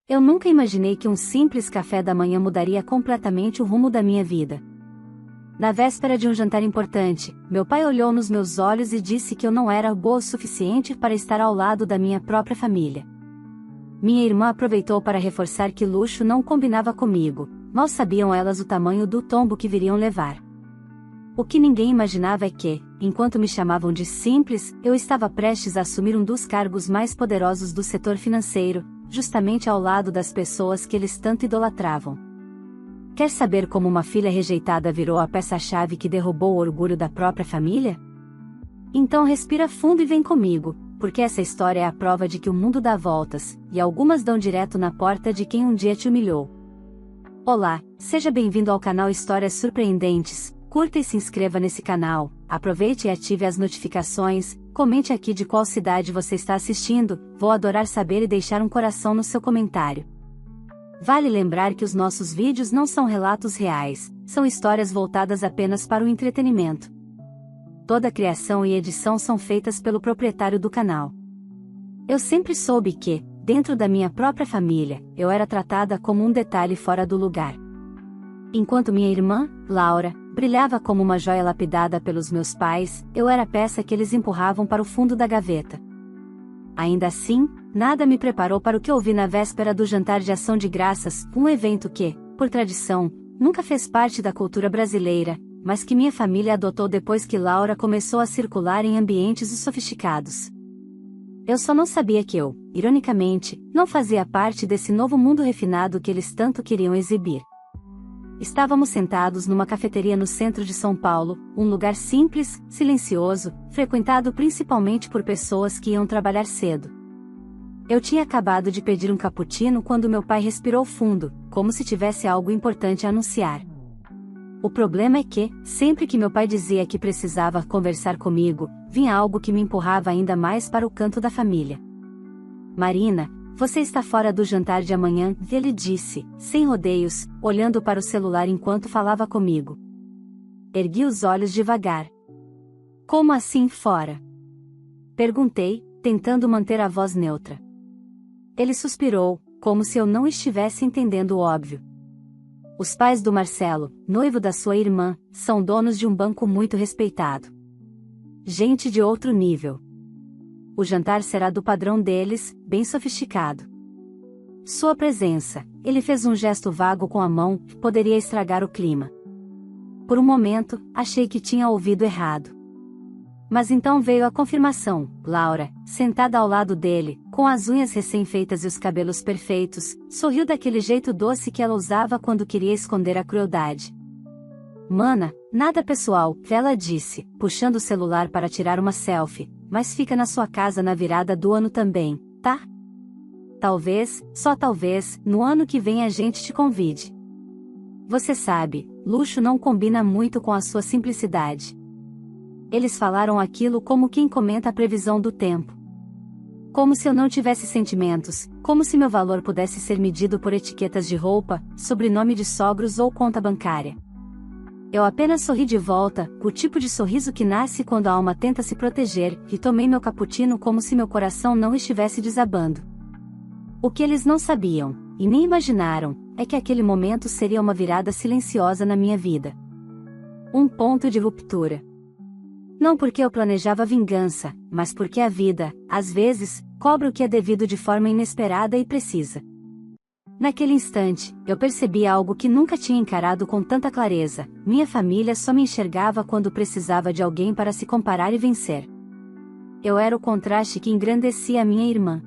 Eu nunca imaginei que um simples café da manhã mudaria completamente o rumo da minha vida. Na véspera de um jantar importante, meu pai olhou nos meus olhos e disse que eu não era boa o suficiente para estar ao lado da minha própria família. Minha irmã aproveitou para reforçar que luxo não combinava comigo, mal sabiam elas o tamanho do tombo que viriam levar. O que ninguém imaginava é que, enquanto me chamavam de simples, eu estava prestes a assumir um dos cargos mais poderosos do setor financeiro, justamente ao lado das pessoas que eles tanto idolatravam. Quer saber como uma filha rejeitada virou a peça-chave que derrubou o orgulho da própria família? Então respira fundo e vem comigo, porque essa história é a prova de que o mundo dá voltas, e algumas dão direto na porta de quem um dia te humilhou. Olá, seja bem-vindo ao canal Histórias Surpreendentes. Curta e se inscreva nesse canal, aproveite e ative as notificações, comente aqui de qual cidade você está assistindo, vou adorar saber e deixar um coração no seu comentário. Vale lembrar que os nossos vídeos não são relatos reais, são histórias voltadas apenas para o entretenimento. Toda a criação e edição são feitas pelo proprietário do canal. Eu sempre soube que, dentro da minha própria família, eu era tratada como um detalhe fora do lugar. Enquanto minha irmã, Laura, brilhava como uma joia lapidada pelos meus pais, eu era a peça que eles empurravam para o fundo da gaveta. Ainda assim, nada me preparou para o que ouvi na véspera do jantar de ação de graças, um evento que, por tradição, nunca fez parte da cultura brasileira, mas que minha família adotou depois que Laura começou a circular em ambientes sofisticados. Eu só não sabia que eu, ironicamente, não fazia parte desse novo mundo refinado que eles tanto queriam exibir. Estávamos sentados numa cafeteria no centro de São Paulo, um lugar simples, silencioso, frequentado principalmente por pessoas que iam trabalhar cedo. Eu tinha acabado de pedir um cappuccino quando meu pai respirou fundo, como se tivesse algo importante a anunciar. O problema é que, sempre que meu pai dizia que precisava conversar comigo, vinha algo que me empurrava ainda mais para o canto da família. Marina, você está fora do jantar de amanhã, ele disse, sem rodeios, olhando para o celular enquanto falava comigo. Ergui os olhos devagar. Como assim fora? Perguntei, tentando manter a voz neutra. Ele suspirou, como se eu não estivesse entendendo o óbvio. Os pais do Marcelo, noivo da sua irmã, são donos de um banco muito respeitado. Gente de outro nível. O jantar será do padrão deles, bem sofisticado. Sua presença, ele fez um gesto vago com a mão, poderia estragar o clima. Por um momento, achei que tinha ouvido errado. Mas então veio a confirmação, Laura, sentada ao lado dele, com as unhas recém-feitas e os cabelos perfeitos, sorriu daquele jeito doce que ela usava quando queria esconder a crueldade. Mana, nada pessoal, ela disse, puxando o celular para tirar uma selfie, mas fica na sua casa na virada do ano também, tá? Talvez, só talvez, no ano que vem a gente te convide. Você sabe, luxo não combina muito com a sua simplicidade. Eles falaram aquilo como quem comenta a previsão do tempo. Como se eu não tivesse sentimentos, como se meu valor pudesse ser medido por etiquetas de roupa, sobrenome de sogros ou conta bancária. Eu apenas sorri de volta, o tipo de sorriso que nasce quando a alma tenta se proteger, e tomei meu cappuccino como se meu coração não estivesse desabando. O que eles não sabiam, e nem imaginaram, é que aquele momento seria uma virada silenciosa na minha vida. Um ponto de ruptura. Não porque eu planejava vingança, mas porque a vida, às vezes, cobra o que é devido de forma inesperada e precisa. Naquele instante, eu percebi algo que nunca tinha encarado com tanta clareza: minha família só me enxergava quando precisava de alguém para se comparar e vencer. Eu era o contraste que engrandecia a minha irmã.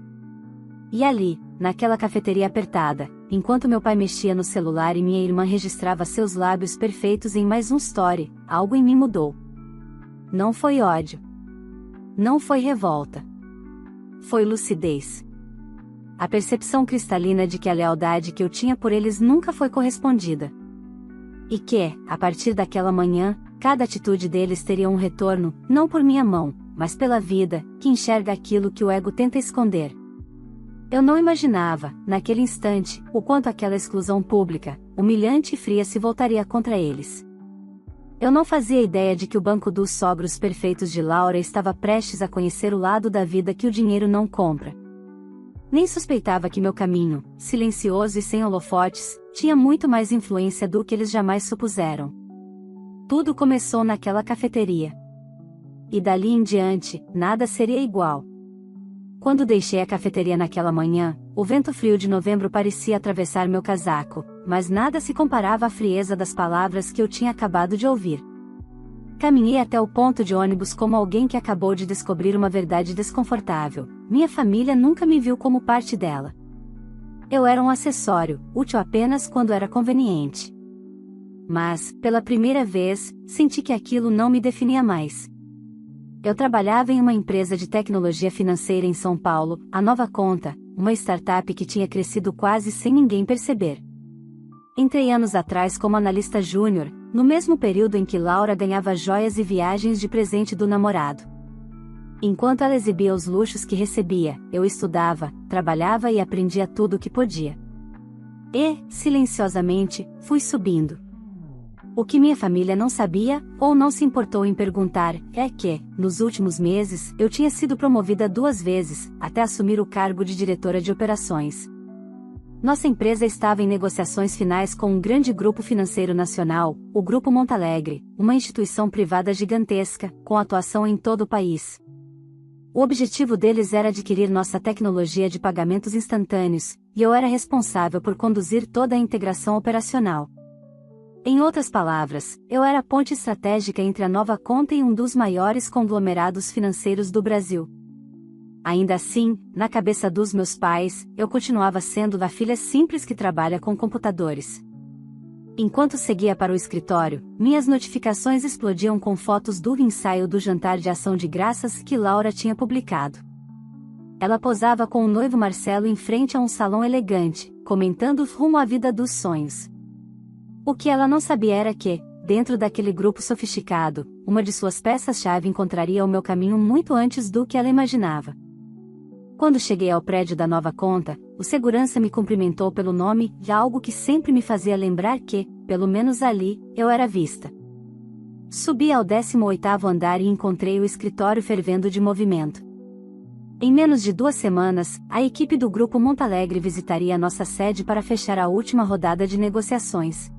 E ali, naquela cafeteria apertada, enquanto meu pai mexia no celular e minha irmã registrava seus lábios perfeitos em mais um story, algo em mim mudou. Não foi ódio. Não foi revolta. Foi lucidez. A percepção cristalina de que a lealdade que eu tinha por eles nunca foi correspondida. E que, a partir daquela manhã, cada atitude deles teria um retorno, não por minha mão, mas pela vida, que enxerga aquilo que o ego tenta esconder. Eu não imaginava, naquele instante, o quanto aquela exclusão pública, humilhante e fria se voltaria contra eles. Eu não fazia ideia de que o banco dos sogros perfeitos de Laura estava prestes a conhecer o lado da vida que o dinheiro não compra. Nem suspeitava que meu caminho, silencioso e sem holofotes, tinha muito mais influência do que eles jamais supuseram. Tudo começou naquela cafeteria. E dali em diante, nada seria igual. Quando deixei a cafeteria naquela manhã, o vento frio de novembro parecia atravessar meu casaco, mas nada se comparava à frieza das palavras que eu tinha acabado de ouvir. Caminhei até o ponto de ônibus como alguém que acabou de descobrir uma verdade desconfortável. Minha família nunca me viu como parte dela. Eu era um acessório, útil apenas quando era conveniente. Mas, pela primeira vez, senti que aquilo não me definia mais. Eu trabalhava em uma empresa de tecnologia financeira em São Paulo, a Nova Conta, uma startup que tinha crescido quase sem ninguém perceber. Entrei anos atrás como analista júnior, no mesmo período em que Laura ganhava joias e viagens de presente do namorado. Enquanto ela exibia os luxos que recebia, eu estudava, trabalhava e aprendia tudo o que podia. E, silenciosamente, fui subindo. O que minha família não sabia, ou não se importou em perguntar, é que, nos últimos meses, eu tinha sido promovida 2 vezes, até assumir o cargo de diretora de operações. Nossa empresa estava em negociações finais com um grande grupo financeiro nacional, o Grupo Montalegre, uma instituição privada gigantesca, com atuação em todo o país. O objetivo deles era adquirir nossa tecnologia de pagamentos instantâneos, e eu era responsável por conduzir toda a integração operacional. Em outras palavras, eu era a ponte estratégica entre a Nova Conta e um dos maiores conglomerados financeiros do Brasil. Ainda assim, na cabeça dos meus pais, eu continuava sendo a filha simples que trabalha com computadores. Enquanto seguia para o escritório, minhas notificações explodiam com fotos do ensaio do jantar de ação de graças que Laura tinha publicado. Ela posava com o noivo Marcelo em frente a um salão elegante, comentando rumo à vida dos sonhos. O que ela não sabia era que, dentro daquele grupo sofisticado, uma de suas peças-chave encontraria o meu caminho muito antes do que ela imaginava. Quando cheguei ao prédio da Nova Conta, o segurança me cumprimentou pelo nome, de algo que sempre me fazia lembrar que, pelo menos ali, eu era vista. Subi ao 18º andar e encontrei o escritório fervendo de movimento. Em menos de 2 semanas, a equipe do Grupo Montalegre visitaria a nossa sede para fechar a última rodada de negociações.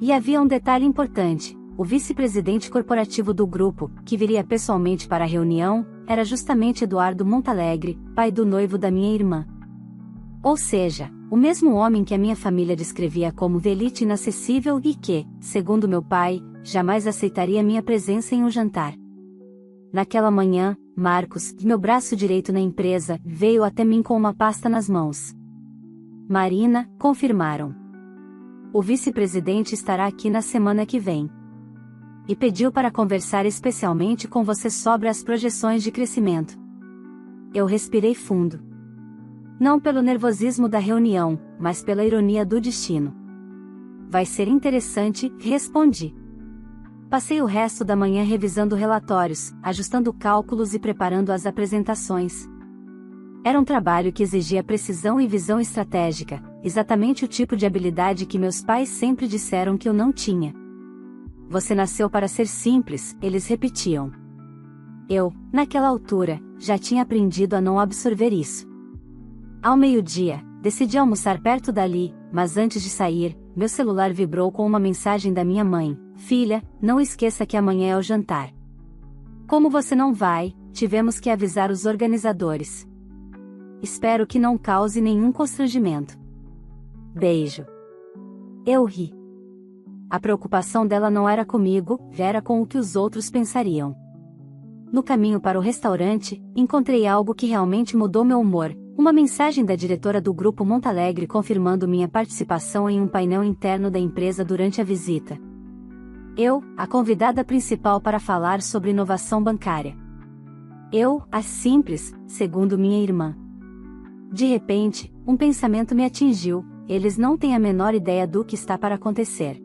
E havia um detalhe importante: o vice-presidente corporativo do grupo, que viria pessoalmente para a reunião, era justamente Eduardo Montalegre, pai do noivo da minha irmã. Ou seja, o mesmo homem que a minha família descrevia como de elite inacessível e que, segundo meu pai, jamais aceitaria minha presença em um jantar. Naquela manhã, Marcos, meu braço direito na empresa, veio até mim com uma pasta nas mãos. Marina, confirmaram. O vice-presidente estará aqui na semana que vem. E pediu para conversar especialmente com você sobre as projeções de crescimento. Eu respirei fundo. Não pelo nervosismo da reunião, mas pela ironia do destino. Vai ser interessante, respondi. Passei o resto da manhã revisando relatórios, ajustando cálculos e preparando as apresentações. Era um trabalho que exigia precisão e visão estratégica, exatamente o tipo de habilidade que meus pais sempre disseram que eu não tinha. Você nasceu para ser simples, eles repetiam. Eu, naquela altura, já tinha aprendido a não absorver isso. Ao meio-dia, decidi almoçar perto dali, mas antes de sair, meu celular vibrou com uma mensagem da minha mãe: Filha, não esqueça que amanhã é o jantar. Como você não vai, tivemos que avisar os organizadores. Espero que não cause nenhum constrangimento. Beijo. Eu ri. A preocupação dela não era comigo, era com o que os outros pensariam. No caminho para o restaurante, encontrei algo que realmente mudou meu humor, uma mensagem da diretora do Grupo Montalegre confirmando minha participação em um painel interno da empresa durante a visita. Eu, a convidada principal para falar sobre inovação bancária. Eu, a simples, segundo minha irmã. De repente, um pensamento me atingiu: eles não têm a menor ideia do que está para acontecer.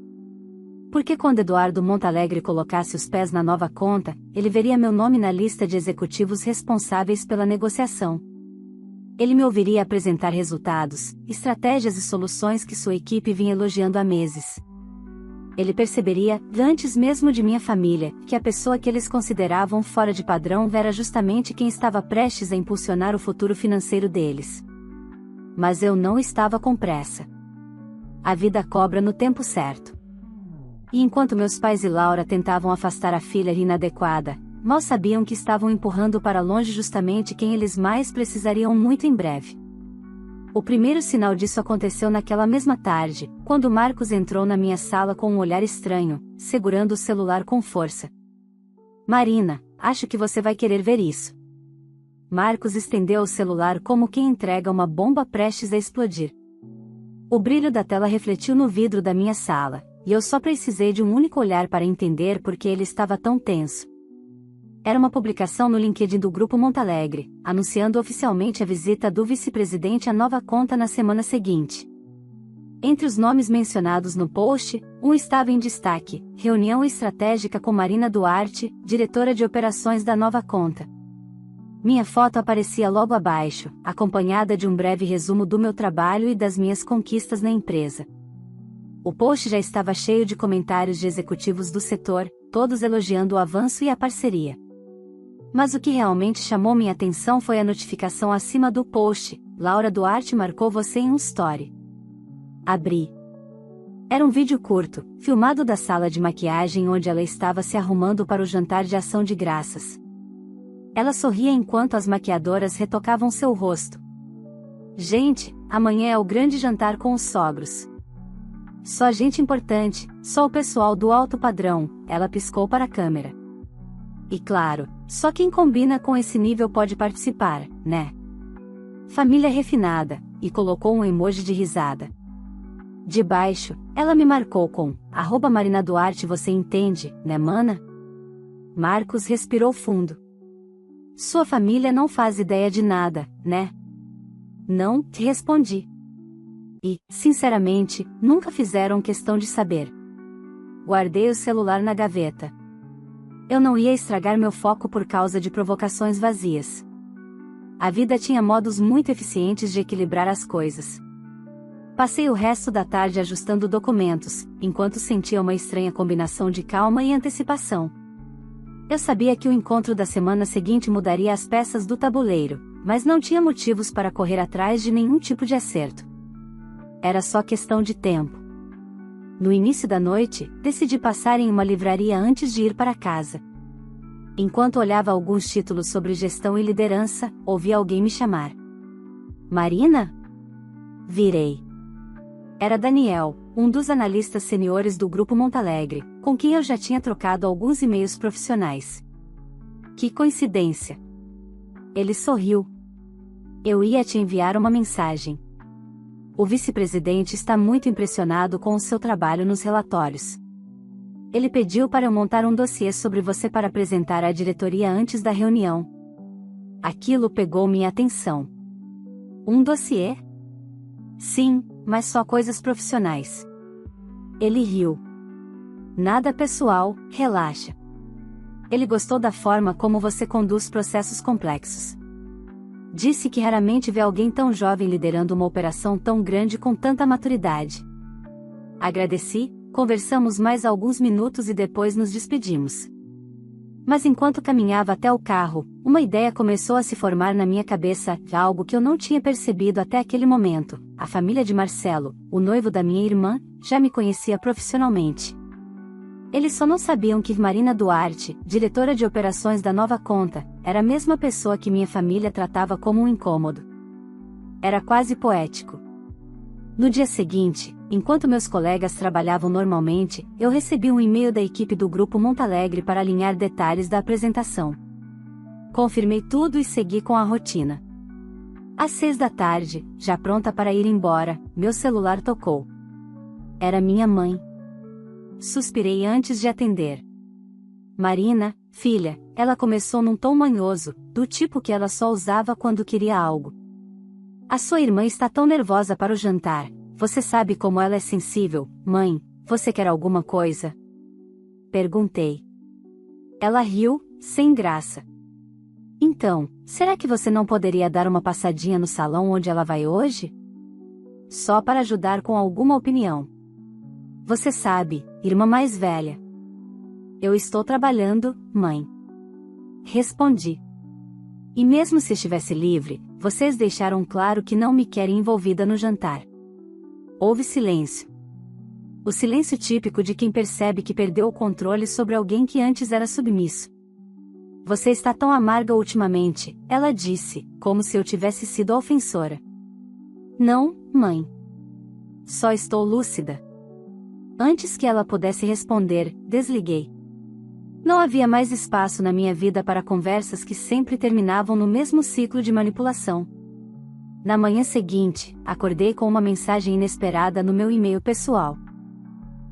Porque quando Eduardo Montalegre colocasse os pés na Nova Conta, ele veria meu nome na lista de executivos responsáveis pela negociação. Ele me ouviria apresentar resultados, estratégias e soluções que sua equipe vinha elogiando há meses. Ele perceberia, antes mesmo de minha família, que a pessoa que eles consideravam fora de padrão era justamente quem estava prestes a impulsionar o futuro financeiro deles. mas eu não estava com pressa. A vida cobra no tempo certo. E enquanto meus pais e Laura tentavam afastar a filha inadequada, mal sabiam que estavam empurrando para longe justamente quem eles mais precisariam muito em breve. O primeiro sinal disso aconteceu naquela mesma tarde, quando Marcos entrou na minha sala com um olhar estranho, segurando o celular com força. Marina, acho que você vai querer ver isso. Marcos estendeu o celular como quem entrega uma bomba prestes a explodir. O brilho da tela refletiu no vidro da minha sala, e eu só precisei de um único olhar para entender por que ele estava tão tenso. Era uma publicação no LinkedIn do Grupo Montalegre, anunciando oficialmente a visita do vice-presidente à nova conta na semana seguinte. Entre os nomes mencionados no post, um estava em destaque: reunião estratégica com Marina Duarte, diretora de operações da nova conta. Minha foto aparecia logo abaixo, acompanhada de um breve resumo do meu trabalho e das minhas conquistas na empresa. O post já estava cheio de comentários de executivos do setor, todos elogiando o avanço e a parceria. Mas o que realmente chamou minha atenção foi a notificação acima do post: Laura Duarte marcou você em um story. Abri. Era um vídeo curto, filmado da sala de maquiagem onde ela estava se arrumando para o jantar de ação de graças. Ela sorria enquanto as maquiadoras retocavam seu rosto. Gente, amanhã é o grande jantar com os sogros. Só gente importante, só o pessoal do alto padrão, ela piscou para a câmera. E claro, só quem combina com esse nível pode participar, né? Família refinada, e colocou um emoji de risada. De baixo, ela me marcou com @Marina Duarte, você entende, né, mana? Marcos respirou fundo. Sua família não faz ideia de nada, né? Não, te respondi. E, sinceramente, nunca fizeram questão de saber. Guardei o celular na gaveta. Eu não ia estragar meu foco por causa de provocações vazias. A vida tinha modos muito eficientes de equilibrar as coisas. Passei o resto da tarde ajustando documentos, enquanto sentia uma estranha combinação de calma e antecipação. Eu sabia que o encontro da semana seguinte mudaria as peças do tabuleiro, mas não tinha motivos para correr atrás de nenhum tipo de acerto. Era só questão de tempo. No início da noite, decidi passar em uma livraria antes de ir para casa. Enquanto olhava alguns títulos sobre gestão e liderança, ouvi alguém me chamar. Marina? Virei. Era Daniel, um dos analistas seniores do Grupo Montalegre, com quem eu já tinha trocado alguns e-mails profissionais. Que coincidência! Ele sorriu. Eu ia te enviar uma mensagem. O vice-presidente está muito impressionado com o seu trabalho nos relatórios. Ele pediu para eu montar um dossiê sobre você para apresentar à diretoria antes da reunião. Aquilo pegou minha atenção. Um dossiê? Sim, mas só coisas profissionais. Ele riu. Nada pessoal, relaxa. Ele gostou da forma como você conduz processos complexos. Disse que raramente vê alguém tão jovem liderando uma operação tão grande com tanta maturidade. Agradeci, conversamos mais alguns minutos e depois nos despedimos. Mas enquanto caminhava até o carro, uma ideia começou a se formar na minha cabeça, algo que eu não tinha percebido até aquele momento. A família de Marcelo, o noivo da minha irmã, já me conhecia profissionalmente. Eles só não sabiam que Marina Duarte, diretora de operações da nova conta, era a mesma pessoa que minha família tratava como um incômodo. Era quase poético. No dia seguinte, enquanto meus colegas trabalhavam normalmente, eu recebi um e-mail da equipe do Grupo Montalegre para alinhar detalhes da apresentação. Confirmei tudo e segui com a rotina. Às 6 da tarde, já pronta para ir embora, meu celular tocou. Era minha mãe. Suspirei antes de atender. Marina, filha, ela começou num tom manhoso, do tipo que ela só usava quando queria algo. A sua irmã está tão nervosa para o jantar, você sabe como ela é sensível, mãe, você quer alguma coisa? Perguntei. Ela riu, sem graça. Então, será que você não poderia dar uma passadinha no salão onde ela vai hoje? Só para ajudar com alguma opinião. Você sabe, irmã mais velha. Eu estou trabalhando, mãe. Respondi. E mesmo se estivesse livre, vocês deixaram claro que não me querem envolvida no jantar. Houve silêncio. O silêncio típico de quem percebe que perdeu o controle sobre alguém que antes era submisso. Você está tão amarga ultimamente, ela disse, como se eu tivesse sido a ofensora. Não, mãe. Só estou lúcida. Antes que ela pudesse responder, desliguei. Não havia mais espaço na minha vida para conversas que sempre terminavam no mesmo ciclo de manipulação. Na manhã seguinte, acordei com uma mensagem inesperada no meu e-mail pessoal.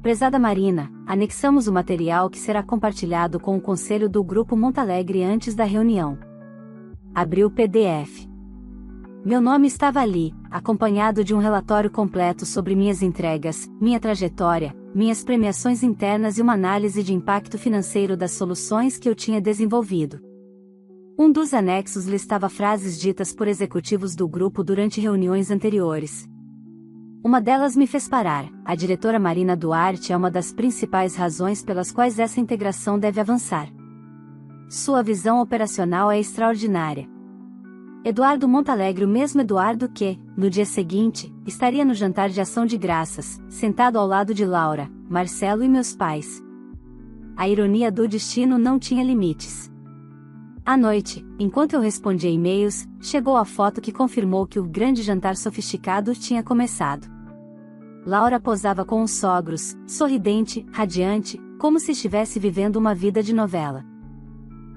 Prezada Marina, anexamos o material que será compartilhado com o conselho do Grupo Montalegre antes da reunião. Abri o PDF. Meu nome estava ali, acompanhado de um relatório completo sobre minhas entregas, minha trajetória, minhas premiações internas e uma análise de impacto financeiro das soluções que eu tinha desenvolvido. Um dos anexos listava frases ditas por executivos do grupo durante reuniões anteriores. Uma delas me fez parar: a diretora Marina Duarte é uma das principais razões pelas quais essa integração deve avançar. Sua visão operacional é extraordinária. Eduardo Montalegre, o mesmo Eduardo que, no dia seguinte, estaria no jantar de ação de graças, sentado ao lado de Laura, Marcelo e meus pais. A ironia do destino não tinha limites. À noite, enquanto eu respondia e-mails, chegou a foto que confirmou que o grande jantar sofisticado tinha começado. Laura posava com os sogros, sorridente, radiante, como se estivesse vivendo uma vida de novela.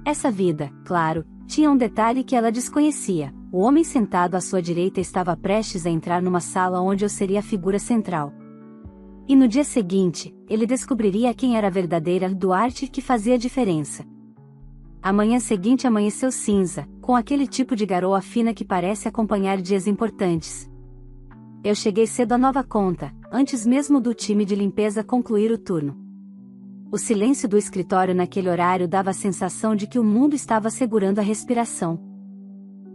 Essa vida, claro, tinha um detalhe que ela desconhecia: o homem sentado à sua direita estava prestes a entrar numa sala onde eu seria a figura central. E no dia seguinte, ele descobriria quem era a verdadeira Duarte que fazia diferença. A manhã seguinte amanheceu cinza, com aquele tipo de garoa fina que parece acompanhar dias importantes. Eu cheguei cedo à nova conta, antes mesmo do time de limpeza concluir o turno. O silêncio do escritório naquele horário dava a sensação de que o mundo estava segurando a respiração.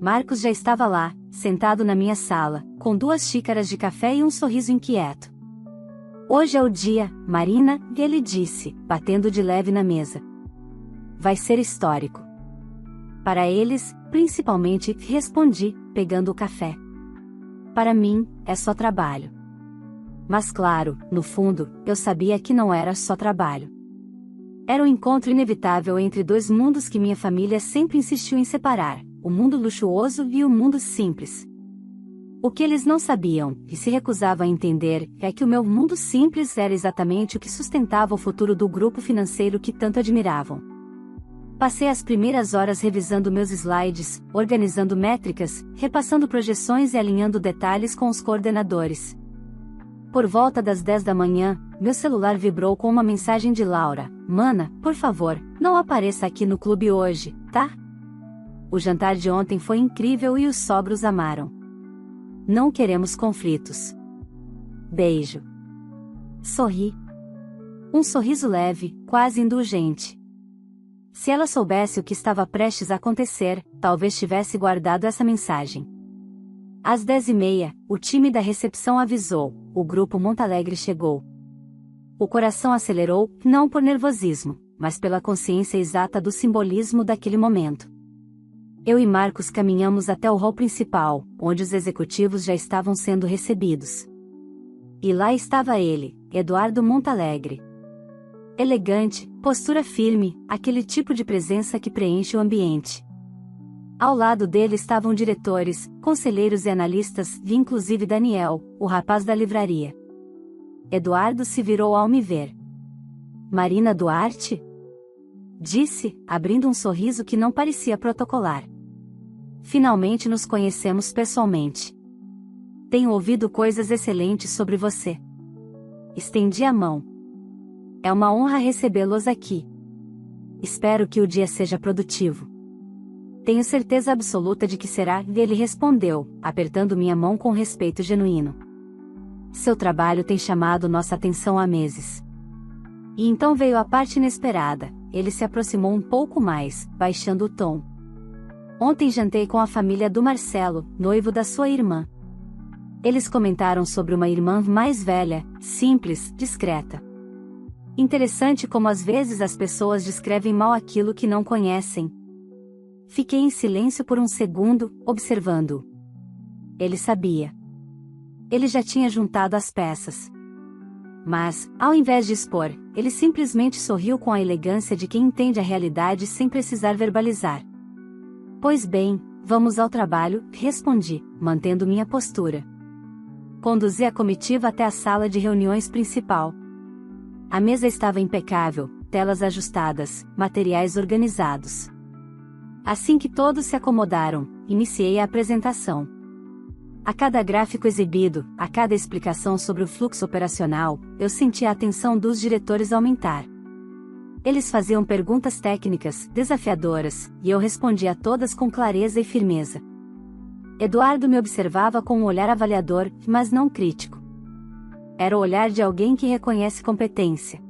Marcos já estava lá, sentado na minha sala, com 2 xícaras de café e um sorriso inquieto. Hoje é o dia, Marina, ele disse, batendo de leve na mesa. Vai ser histórico. Para eles, principalmente, respondi, pegando o café. Para mim, é só trabalho. Mas claro, no fundo, eu sabia que não era só trabalho. Era um encontro inevitável entre 2 mundos que minha família sempre insistiu em separar: o mundo luxuoso e o mundo simples. O que eles não sabiam, e se recusavam a entender, é que o meu mundo simples era exatamente o que sustentava o futuro do grupo financeiro que tanto admiravam. Passei as primeiras horas revisando meus slides, organizando métricas, repassando projeções e alinhando detalhes com os coordenadores. Por volta das 10 da manhã, meu celular vibrou com uma mensagem de Laura: Mana, por favor, não apareça aqui no clube hoje, tá? O jantar de ontem foi incrível e os sogros amaram. Não queremos conflitos. Beijo. Sorri. Um sorriso leve, quase indulgente. Se ela soubesse o que estava prestes a acontecer, talvez tivesse guardado essa mensagem. Às 10h30, o time da recepção avisou: o grupo Montalegre chegou. O coração acelerou, não por nervosismo, mas pela consciência exata do simbolismo daquele momento. Eu e Marcos caminhamos até o hall principal, onde os executivos já estavam sendo recebidos. E lá estava ele, Eduardo Montalegre. Elegante, postura firme, aquele tipo de presença que preenche o ambiente. Ao lado dele estavam diretores, conselheiros e analistas, e inclusive Daniel, o rapaz da livraria. Eduardo se virou ao me ver. Marina Duarte? Disse, abrindo um sorriso que não parecia protocolar. Finalmente nos conhecemos pessoalmente. Tenho ouvido coisas excelentes sobre você. Estendi a mão. É uma honra recebê-los aqui. Espero que o dia seja produtivo. Tenho certeza absoluta de que será, e ele respondeu, apertando minha mão com respeito genuíno. Seu trabalho tem chamado nossa atenção há meses. E então veio a parte inesperada: ele se aproximou um pouco mais, baixando o tom. Ontem jantei com a família do Marcelo, noivo da sua irmã. Eles comentaram sobre uma irmã mais velha, simples, discreta. Interessante como às vezes as pessoas descrevem mal aquilo que não conhecem. Fiquei em silêncio por um segundo, observando-o. Ele sabia. Ele já tinha juntado as peças. Mas, ao invés de expor, ele simplesmente sorriu com a elegância de quem entende a realidade sem precisar verbalizar. Pois bem, vamos ao trabalho, respondi, mantendo minha postura. Conduzi a comitiva até a sala de reuniões principal. A mesa estava impecável, telas ajustadas, materiais organizados. Assim que todos se acomodaram, iniciei a apresentação. A cada gráfico exibido, a cada explicação sobre o fluxo operacional, eu senti a atenção dos diretores aumentar. Eles faziam perguntas técnicas, desafiadoras, e eu respondia a todas com clareza e firmeza. Eduardo me observava com um olhar avaliador, mas não crítico. Era o olhar de alguém que reconhece competência.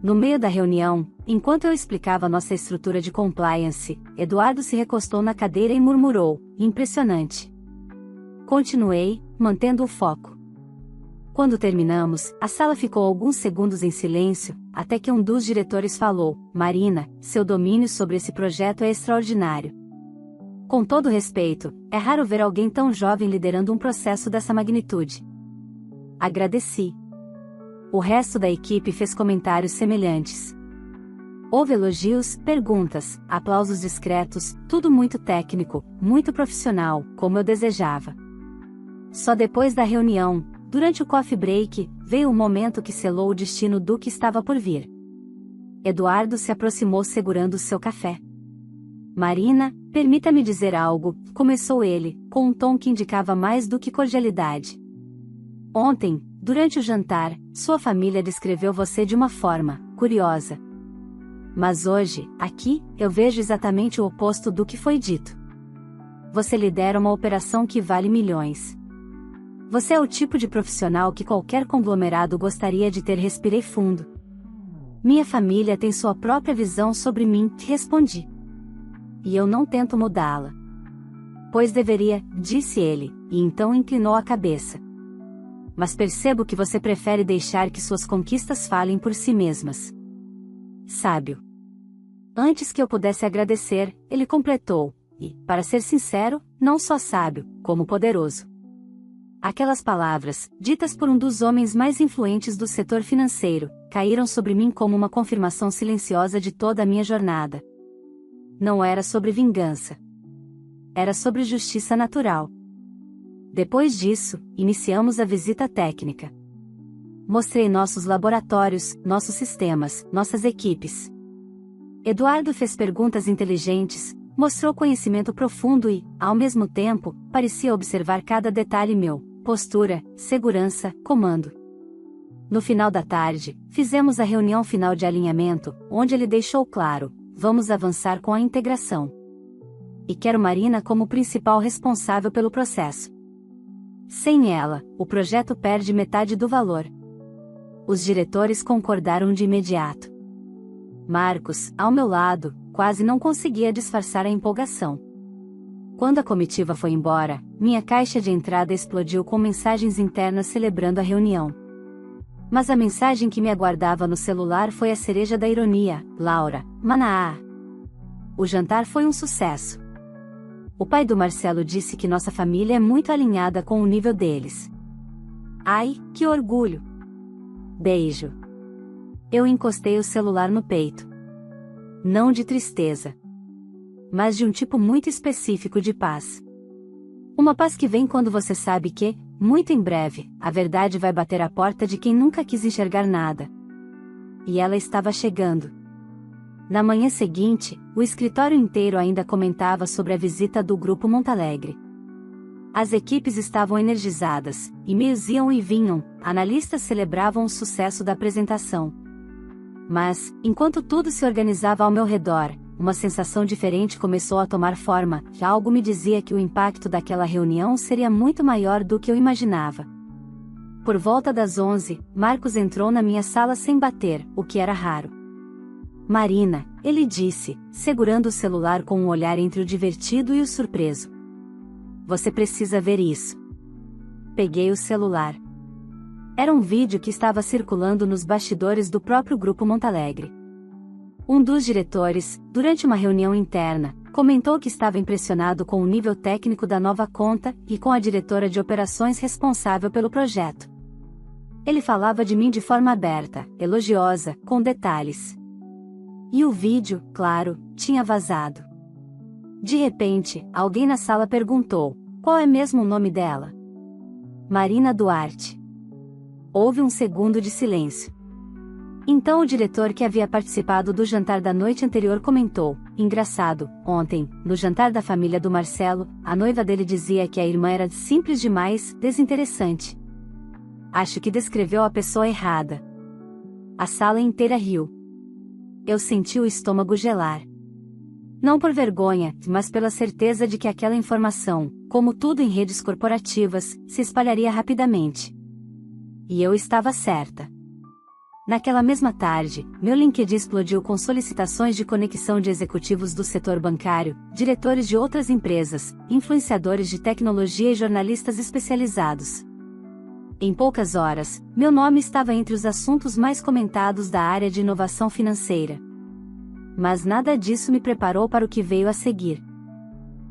No meio da reunião, enquanto eu explicava nossa estrutura de compliance, Eduardo se recostou na cadeira e murmurou: "Impressionante." Continuei, mantendo o foco. Quando terminamos, a sala ficou alguns segundos em silêncio, até que um dos diretores falou: "Marina, seu domínio sobre esse projeto é extraordinário. Com todo respeito, é raro ver alguém tão jovem liderando um processo dessa magnitude." Agradeci. O resto da equipe fez comentários semelhantes. Houve elogios, perguntas, aplausos discretos, tudo muito técnico, muito profissional, como eu desejava. Só depois da reunião, durante o coffee break, veio o momento que selou o destino do que estava por vir. Eduardo se aproximou segurando seu café. "Marina, permita-me dizer algo", começou ele, com um tom que indicava mais do que cordialidade. "Ontem, durante o jantar, sua família descreveu você de uma forma curiosa. Mas hoje, aqui, eu vejo exatamente o oposto do que foi dito. Você lidera uma operação que vale milhões. Você é o tipo de profissional que qualquer conglomerado gostaria de ter." Respirei fundo. "Minha família tem sua própria visão sobre mim", respondi. "E eu não tento mudá-la." "Pois deveria", disse ele, e então inclinou a cabeça. "Mas percebo que você prefere deixar que suas conquistas falem por si mesmas." Sábio. Antes que eu pudesse agradecer, ele completou, e, para ser sincero, não só sábio, como poderoso. Aquelas palavras, ditas por um dos homens mais influentes do setor financeiro, caíram sobre mim como uma confirmação silenciosa de toda a minha jornada. Não era sobre vingança. Era sobre justiça natural. Depois disso, iniciamos a visita técnica. Mostrei nossos laboratórios, nossos sistemas, nossas equipes. Eduardo fez perguntas inteligentes, mostrou conhecimento profundo e, ao mesmo tempo, parecia observar cada detalhe meu: postura, segurança, comando. No final da tarde, fizemos a reunião final de alinhamento, onde ele deixou claro: "Vamos avançar com a integração. E quero Marina como principal responsável pelo processo. Sem ela, o projeto perde metade do valor." Os diretores concordaram de imediato. Marcos, ao meu lado, quase não conseguia disfarçar a empolgação. Quando a comitiva foi embora, minha caixa de entrada explodiu com mensagens internas celebrando a reunião. Mas a mensagem que me aguardava no celular foi a cereja da ironia: "Laura, Manaá." O jantar foi um sucesso. O pai do Marcelo disse que nossa família é muito alinhada com o nível deles. Ai, que orgulho! Beijo. Eu encostei o celular no peito. Não de tristeza, mas de um tipo muito específico de paz. Uma paz que vem quando você sabe que, muito em breve, a verdade vai bater à porta de quem nunca quis enxergar nada. E ela estava chegando. Na manhã seguinte, o escritório inteiro ainda comentava sobre a visita do Grupo Montalegre. As equipes estavam energizadas, e-mails iam e vinham, analistas celebravam o sucesso da apresentação. Mas, enquanto tudo se organizava ao meu redor, uma sensação diferente começou a tomar forma, e algo me dizia que o impacto daquela reunião seria muito maior do que eu imaginava. Por volta das 11, Marcos entrou na minha sala sem bater, o que era raro. "Marina", ele disse, segurando o celular com um olhar entre o divertido e o surpreso. "Você precisa ver isso." Peguei o celular. Era um vídeo que estava circulando nos bastidores do próprio Grupo Montalegre. Um dos diretores, durante uma reunião interna, Comentou que estava impressionado com o nível técnico da nova conta e com a diretora de operações responsável pelo projeto. Ele falava de mim de forma aberta, elogiosa, com detalhes. E o vídeo, claro, tinha vazado. De repente, alguém na sala perguntou: qual é mesmo o nome dela? Marina Duarte. Houve um segundo de silêncio. Então o diretor, que havia participado do jantar da noite anterior, comentou: engraçado, ontem, no jantar da família do Marcelo, a noiva dele dizia que a irmã era simples demais, desinteressante. Acho que descreveu a pessoa errada. A sala inteira riu. Eu senti o estômago gelar. Não por vergonha, mas pela certeza de que aquela informação, como tudo em redes corporativas, se espalharia rapidamente. E eu estava certa. Naquela mesma tarde, meu LinkedIn explodiu com solicitações de conexão de executivos do setor bancário, diretores de outras empresas, influenciadores de tecnologia e jornalistas especializados. Em poucas horas, meu nome estava entre os assuntos mais comentados da área de inovação financeira. Mas nada disso me preparou para o que veio a seguir.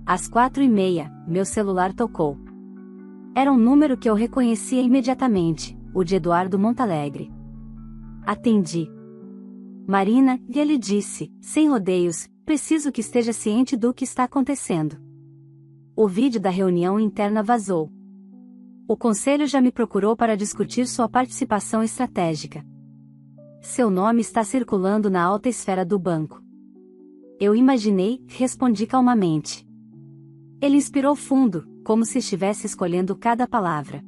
Às 4h30, meu celular tocou. Era um número que eu reconhecia imediatamente, o de Eduardo Montalegre. Atendi. Marina, e ele disse, sem rodeios: preciso que esteja ciente do que está acontecendo. O vídeo da reunião interna vazou. O conselho já me procurou para discutir sua participação estratégica. Seu nome está circulando na alta esfera do banco. Eu imaginei, respondi calmamente. Ele inspirou fundo, como se estivesse escolhendo cada palavra.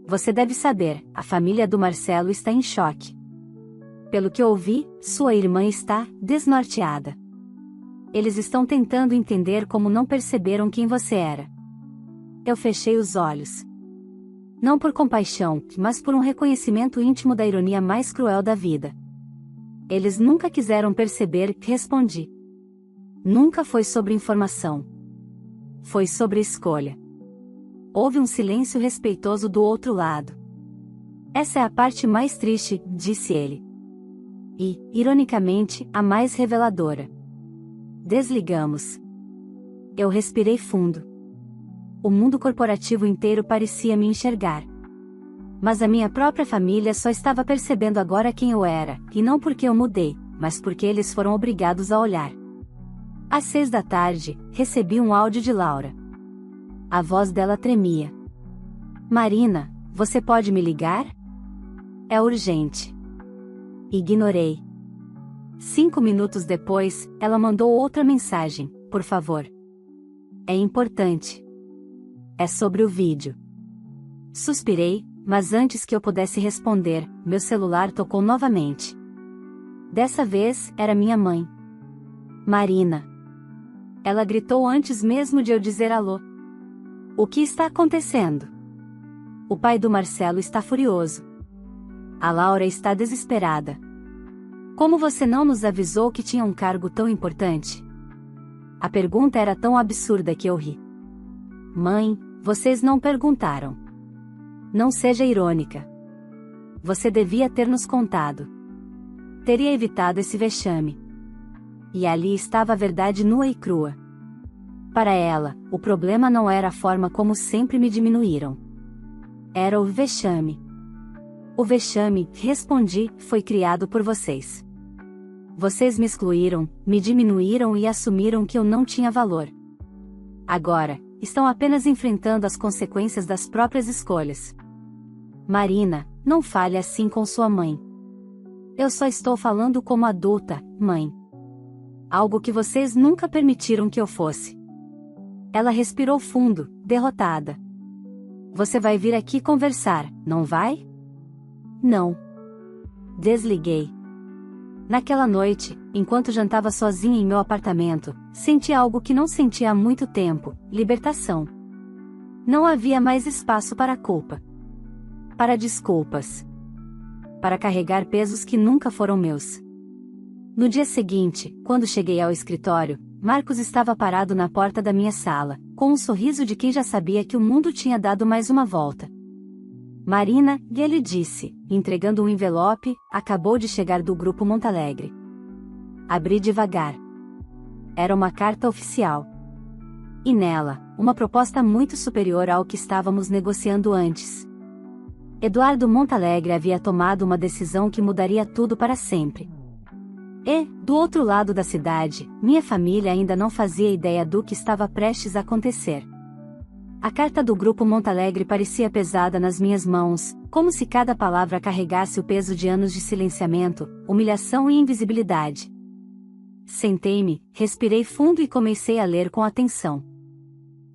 Você deve saber, a família do Marcelo está em choque. Pelo que ouvi, sua irmã está desnorteada. Eles estão tentando entender como não perceberam quem você era. Eu fechei os olhos. Não por compaixão, mas por um reconhecimento íntimo da ironia mais cruel da vida. Eles nunca quiseram perceber, respondi. Nunca foi sobre informação. Foi sobre escolha. Houve um silêncio respeitoso do outro lado. Essa é a parte mais triste, disse ele. E, ironicamente, a mais reveladora. Desligamos. Eu respirei fundo. O mundo corporativo inteiro parecia me enxergar. Mas a minha própria família só estava percebendo agora quem eu era, e não porque eu mudei, mas porque eles foram obrigados a olhar. Às 6h, recebi um áudio de Laura. A voz dela tremia. Marina, você pode me ligar? É urgente. Ignorei. 5 minutos depois, ela mandou outra mensagem: por favor. É importante. É sobre o vídeo. Suspirei, mas antes que eu pudesse responder, meu celular tocou novamente. Dessa vez, era minha mãe. Marina. Ela gritou antes mesmo de eu dizer alô. O que está acontecendo? O pai do Marcelo está furioso. A Laura está desesperada. Como você não nos avisou que tinha um cargo tão importante? A pergunta era tão absurda que eu ri. Mãe, vocês não perguntaram. Não seja irônica. Você devia ter nos contado. Teria evitado esse vexame. E ali estava a verdade nua e crua. Para ela, o problema não era a forma como sempre me diminuíram. Era o vexame. O vexame, respondi, foi criado por vocês. Vocês me excluíram, me diminuíram e assumiram que eu não tinha valor. Agora, estão apenas enfrentando as consequências das próprias escolhas. Marina, não fale assim com sua mãe. Eu só estou falando como adulta, mãe. Algo que vocês nunca permitiram que eu fosse. Ela respirou fundo, derrotada. Você vai vir aqui conversar, não vai? Não. Desliguei. Naquela noite, enquanto jantava sozinha em meu apartamento, senti algo que não sentia há muito tempo: libertação. Não havia mais espaço para culpa. Para desculpas. Para carregar pesos que nunca foram meus. No dia seguinte, quando cheguei ao escritório, Marcos estava parado na porta da minha sala, com um sorriso de quem já sabia que o mundo tinha dado mais uma volta. Marina, e ele disse, entregando um envelope, acabou de chegar do Grupo Montalegre. Abri devagar. era uma carta oficial. E nela, uma proposta muito superior ao que estávamos negociando antes. Eduardo Montalegre havia tomado uma decisão que mudaria tudo para sempre. E, do outro lado da cidade, minha família ainda não fazia ideia do que estava prestes a acontecer. A carta do Grupo Montalegre parecia pesada nas minhas mãos, como se cada palavra carregasse o peso de anos de silenciamento, humilhação e invisibilidade. Sentei-me, respirei fundo e comecei a ler com atenção.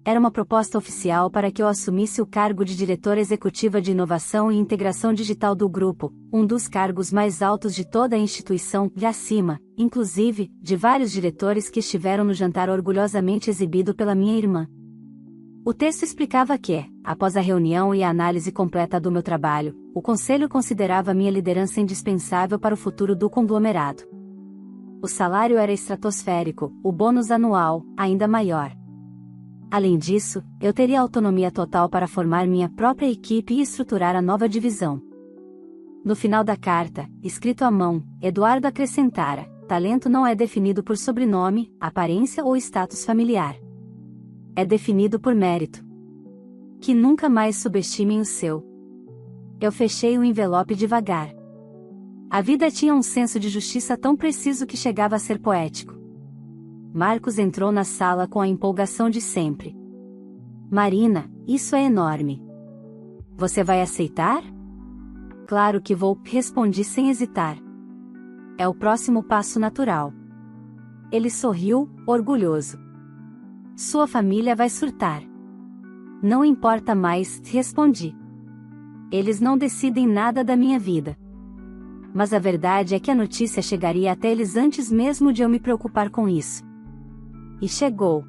Era uma proposta oficial para que eu assumisse o cargo de diretora executiva de inovação e integração digital do grupo, um dos cargos mais altos de toda a instituição, e acima, inclusive, de vários diretores que estiveram no jantar orgulhosamente exibido pela minha irmã. O texto explicava que, após a reunião e a análise completa do meu trabalho, o conselho considerava minha liderança indispensável para o futuro do conglomerado. O salário era estratosférico, o bônus anual, ainda maior. Além disso, eu teria autonomia total para formar minha própria equipe e estruturar a nova divisão. No final da carta, escrito à mão, Eduardo acrescentara: talento não é definido por sobrenome, aparência ou status familiar. É definido por mérito. Que nunca mais subestimem o seu. Eu fechei o envelope devagar. A vida tinha um senso de justiça tão preciso que chegava a ser poético. Marcos entrou na sala com a empolgação de sempre. Marina, isso é enorme. Você vai aceitar? Claro que vou, respondi sem hesitar. É o próximo passo natural. Ele sorriu, orgulhoso. Sua família vai surtar. Não importa mais, respondi. Eles não decidem nada da minha vida. Mas a verdade é que a notícia chegaria até eles antes mesmo de eu me preocupar com isso. E chegou.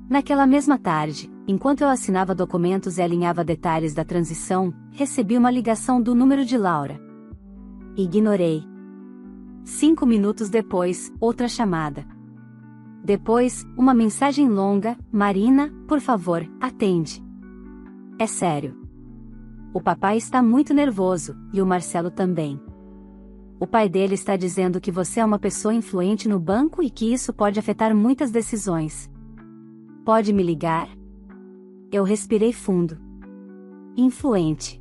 Naquela mesma tarde, enquanto eu assinava documentos e alinhava detalhes da transição, recebi uma ligação do número de Laura. Ignorei. 5 minutos depois, outra chamada. Depois, uma mensagem longa: Marina, por favor, atende. É sério. O papai está muito nervoso, e o Marcelo também. O pai dele está dizendo que você é uma pessoa influente no banco e que isso pode afetar muitas decisões. Pode me ligar? Eu respirei fundo. Influente.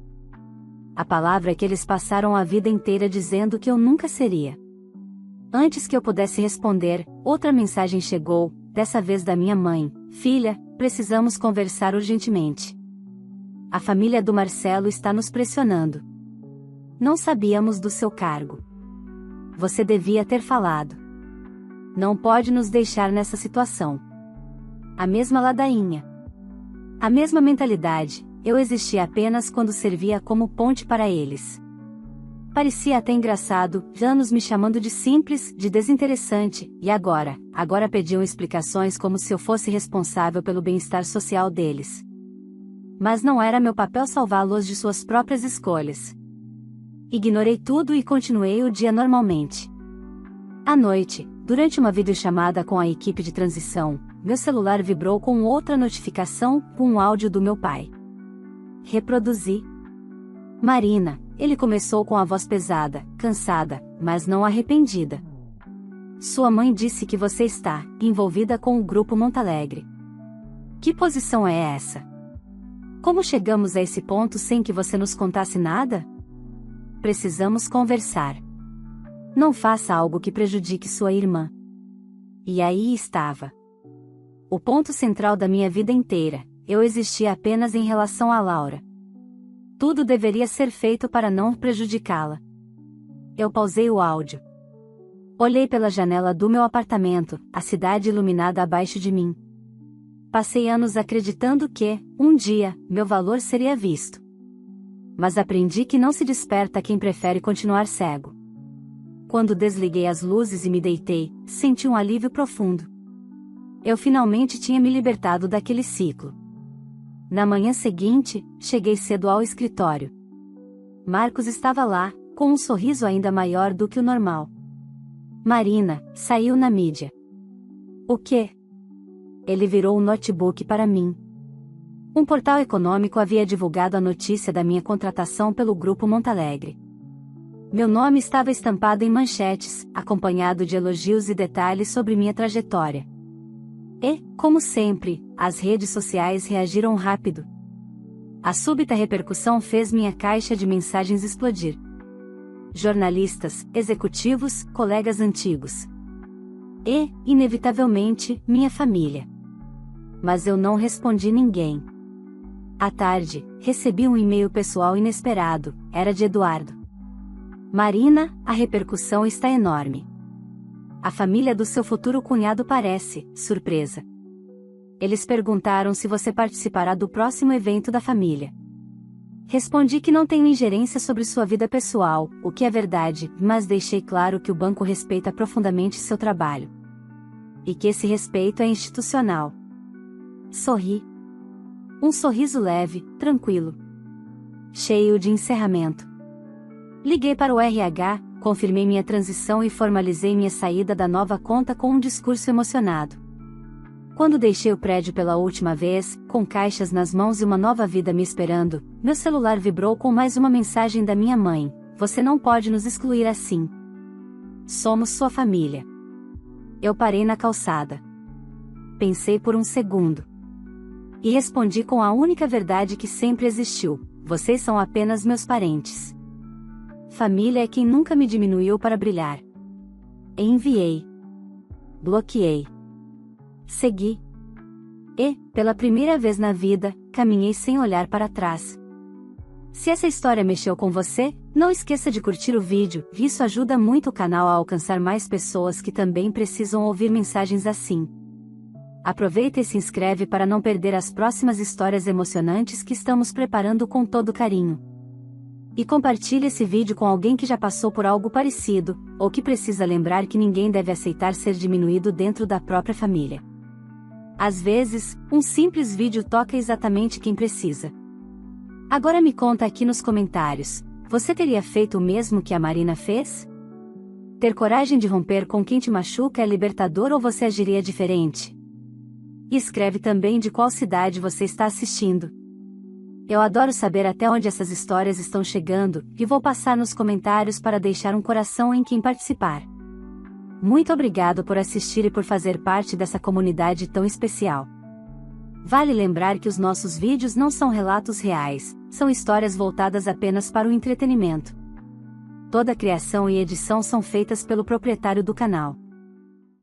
A palavra que eles passaram a vida inteira dizendo que eu nunca seria. Antes que eu pudesse responder, outra mensagem chegou, dessa vez da minha mãe: filha, precisamos conversar urgentemente. A família do Marcelo está nos pressionando. Não sabíamos do seu cargo. Você devia ter falado. Não pode nos deixar nessa situação. A mesma ladainha. A mesma mentalidade, eu existia apenas quando servia como ponte para eles. Parecia até engraçado, anos me chamando de simples, de desinteressante, e agora pediam explicações como se eu fosse responsável pelo bem-estar social deles. Mas não era meu papel salvá-los de suas próprias escolhas. Ignorei tudo e continuei o dia normalmente. À noite, durante uma videochamada com a equipe de transição, meu celular vibrou com outra notificação, com um áudio do meu pai. Reproduzi. Marina, ele começou com a voz pesada, cansada, mas não arrependida. Sua mãe disse que você está envolvida com o Grupo Montalegre. Que posição é essa? Como chegamos a esse ponto sem que você nos contasse nada? Precisamos conversar. Não faça algo que prejudique sua irmã. E aí estava. O ponto central da minha vida inteira, eu existia apenas em relação a Laura. Tudo deveria ser feito para não prejudicá-la. Eu pausei o áudio. Olhei pela janela do meu apartamento, a cidade iluminada abaixo de mim. Passei anos acreditando que, um dia, meu valor seria visto. Mas aprendi que não se desperta quem prefere continuar cego. Quando desliguei as luzes e me deitei, senti um alívio profundo. Eu finalmente tinha me libertado daquele ciclo. Na manhã seguinte, cheguei cedo ao escritório. Marcos estava lá, com um sorriso ainda maior do que o normal. Marina, saiu na mídia. O quê? Ele virou o notebook para mim. Um portal econômico havia divulgado a notícia da minha contratação pelo Grupo Montalegre. Meu nome estava estampado em manchetes, acompanhado de elogios e detalhes sobre minha trajetória. E, como sempre, as redes sociais reagiram rápido. A súbita repercussão fez minha caixa de mensagens explodir. Jornalistas, executivos, colegas antigos. E, inevitavelmente, minha família. Mas eu não respondi ninguém. À tarde, recebi um e-mail pessoal inesperado, era de Eduardo. Marina, a repercussão está enorme. A família do seu futuro cunhado parece, surpresa. Eles perguntaram se você participará do próximo evento da família. Respondi que não tenho ingerência sobre sua vida pessoal, o que é verdade, mas deixei claro que o banco respeita profundamente seu trabalho. E que esse respeito é institucional. Sorri. Um sorriso leve, tranquilo. Cheio de encerramento. Liguei para o RH, confirmei minha transição e formalizei minha saída da nova conta com um discurso emocionado. Quando deixei o prédio pela última vez, com caixas nas mãos e uma nova vida me esperando, meu celular vibrou com mais uma mensagem da minha mãe: "Você não pode nos excluir assim. Somos sua família." Eu parei na calçada. Pensei por um segundo. E respondi com a única verdade que sempre existiu: vocês são apenas meus parentes. Família é quem nunca me diminuiu para brilhar. Enviei. Bloqueei. Segui. E, pela primeira vez na vida, caminhei sem olhar para trás. Se essa história mexeu com você, não esqueça de curtir o vídeo, isso ajuda muito o canal a alcançar mais pessoas que também precisam ouvir mensagens assim. Aproveita e se inscreve para não perder as próximas histórias emocionantes que estamos preparando com todo carinho. E compartilhe esse vídeo com alguém que já passou por algo parecido, ou que precisa lembrar que ninguém deve aceitar ser diminuído dentro da própria família. Às vezes, um simples vídeo toca exatamente quem precisa. Agora me conta aqui nos comentários, você teria feito o mesmo que a Marina fez? Ter coragem de romper com quem te machuca é libertador ou você agiria diferente? E escreve também de qual cidade você está assistindo. Eu adoro saber até onde essas histórias estão chegando, e vou passar nos comentários para deixar um coração em quem participar. Muito obrigado por assistir e por fazer parte dessa comunidade tão especial. Vale lembrar que os nossos vídeos não são relatos reais, são histórias voltadas apenas para o entretenimento. Toda criação e edição são feitas pelo proprietário do canal.